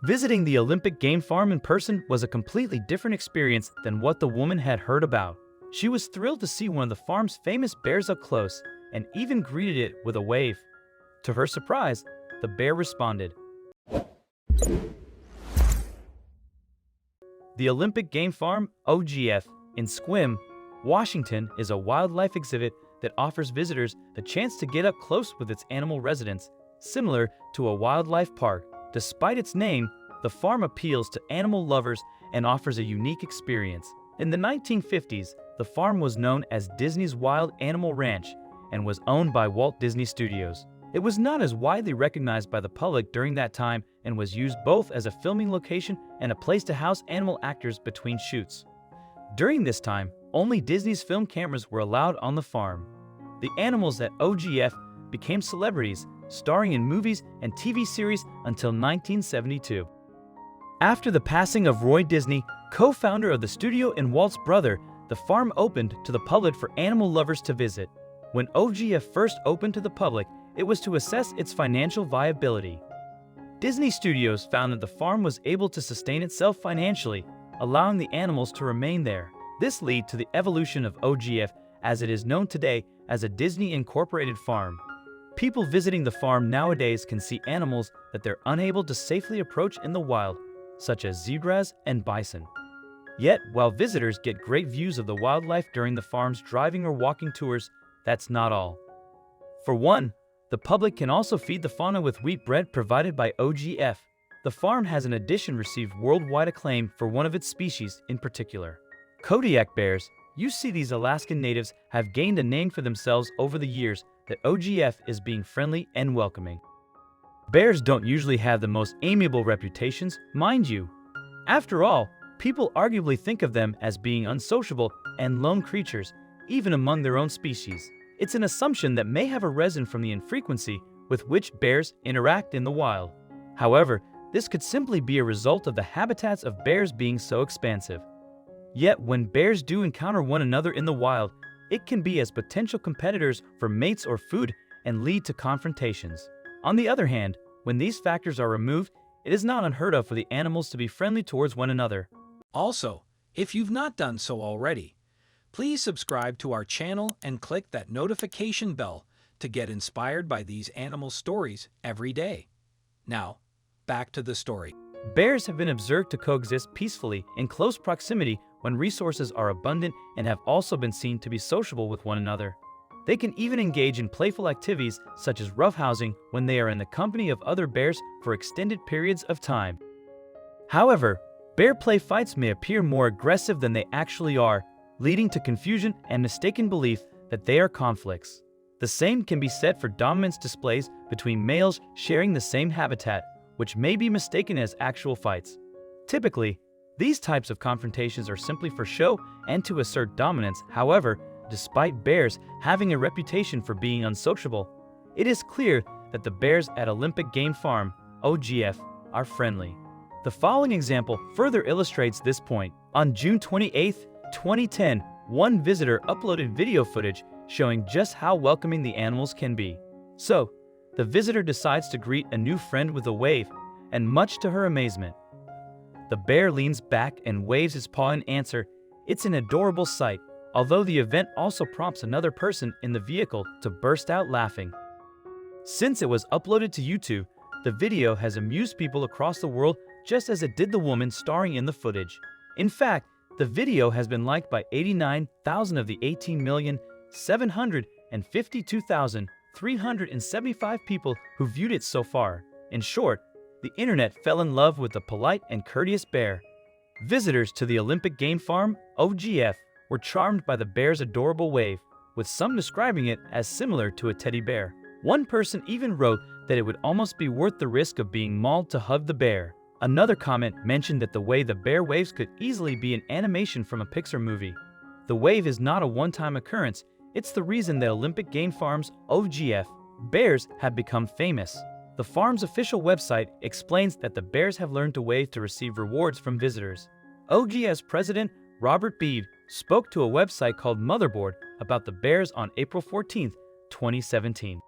Visiting the Olympic game farm in person was a completely different experience than what the woman had heard about. She was thrilled to see one of the farm's famous bears up close and even greeted it with a wave. To her surprise, the bear responded. The Olympic Game Farm, OGF, in Sequim, Washington is a wildlife exhibit that offers visitors the chance to get up close with its animal residents, similar to a wildlife park. Despite its name, the farm appeals to animal lovers and offers a unique experience. In the 1950s, the farm was known as Disney's Wild Animal Ranch and was owned by Walt Disney Studios. It was not as widely recognized by the public during that time and was used both as a filming location and a place to house animal actors between shoots. During this time, only Disney's film cameras were allowed on the farm. The animals at OGF became celebrities, starring in movies and TV series until 1972. After the passing of Roy Disney, co-founder of the studio and Walt's brother, the farm opened to the public for animal lovers to visit. When OGF first opened to the public, it was to assess its financial viability. Disney Studios found that the farm was able to sustain itself financially, allowing the animals to remain there. This led to the evolution of OGF as it is known today as a Disney Incorporated farm. People visiting the farm nowadays can see animals that they're unable to safely approach in the wild, such as zebras and bison. Yet, while visitors get great views of the wildlife during the farm's driving or walking tours, that's not all. For one, the public can also feed the fauna with wheat bread provided by OGF. The farm has in addition received worldwide acclaim for one of its species in particular. Kodiak bears. You see, these Alaskan natives have gained a name for themselves over the years that OGF is being friendly and welcoming. Bears don't usually have the most amiable reputations, mind you. After all, people arguably think of them as being unsociable and lone creatures, even among their own species. It's an assumption that may have arisen from the infrequency with which bears interact in the wild. However, this could simply be a result of the habitats of bears being so expansive. Yet, when bears do encounter one another in the wild, it can be as potential competitors for mates or food and lead to confrontations. On the other hand, when these factors are removed, it is not unheard of for the animals to be friendly towards one another. Also, if you've not done so already, please subscribe to our channel and click that notification bell to get inspired by these animal stories every day. Now, back to the story. Bears have been observed to coexist peacefully in close proximity when resources are abundant and have also been seen to be sociable with one another. They can even engage in playful activities such as roughhousing when they are in the company of other bears for extended periods of time. However, bear play fights may appear more aggressive than they actually are, leading to confusion and mistaken belief that they are conflicts. The same can be said for dominance displays between males sharing the same habitat, which may be mistaken as actual fights. Typically, these types of confrontations are simply for show and to assert dominance. However, despite bears having a reputation for being unsociable, it is clear that the bears at Olympic Game Farm, OGF, are friendly. The following example further illustrates this point. On June 28, 2010, one visitor uploaded video footage showing just how welcoming the animals can be. So, the visitor decides to greet a new friend with a wave, and much to her amazement, the bear leans back and waves his paw in answer. It's an adorable sight, although the event also prompts another person in the vehicle to burst out laughing. Since it was uploaded to YouTube, the video has amused people across the world just as it did the woman starring in the footage. In fact, the video has been liked by 89,000 of the 18,752,375 people who viewed it so far. In short, the internet fell in love with the polite and courteous bear. Visitors to the Olympic Game Farm, OGF, were charmed by the bear's adorable wave, with some describing it as similar to a teddy bear. One person even wrote that it would almost be worth the risk of being mauled to hug the bear. Another comment mentioned that the way the bear waves could easily be an animation from a Pixar movie. The wave is not a one-time occurrence. It's the reason that Olympic Game Farm's OGF bears have become famous. The farm's official website explains that the bears have learned to wave to receive rewards from visitors. OGF's president, Robert Beebe, spoke to a website called Motherboard about the bears on April 14, 2017.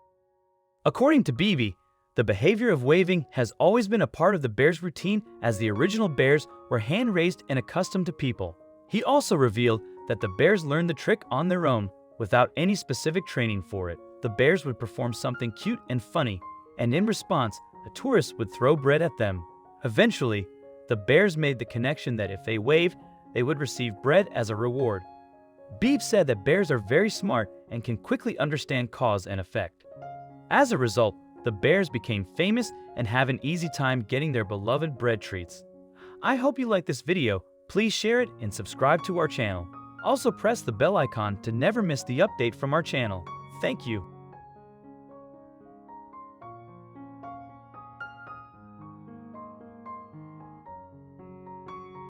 According to Beebe, The behavior of waving has always been a part of the bear's routine, as the original bears were hand-raised and accustomed to people. He also revealed that the bears learned the trick on their own, without any specific training for it. The bears would perform something cute and funny, and in response, a tourist would throw bread at them. Eventually, the bears made the connection that if they waved, they would receive bread as a reward. Beebe said that bears are very smart and can quickly understand cause and effect. As a result, the bears became famous and have an easy time getting their beloved bread treats. I hope you like this video. Please share it and subscribe to our channel. Also press the bell icon to never miss the update from our channel. Thank you.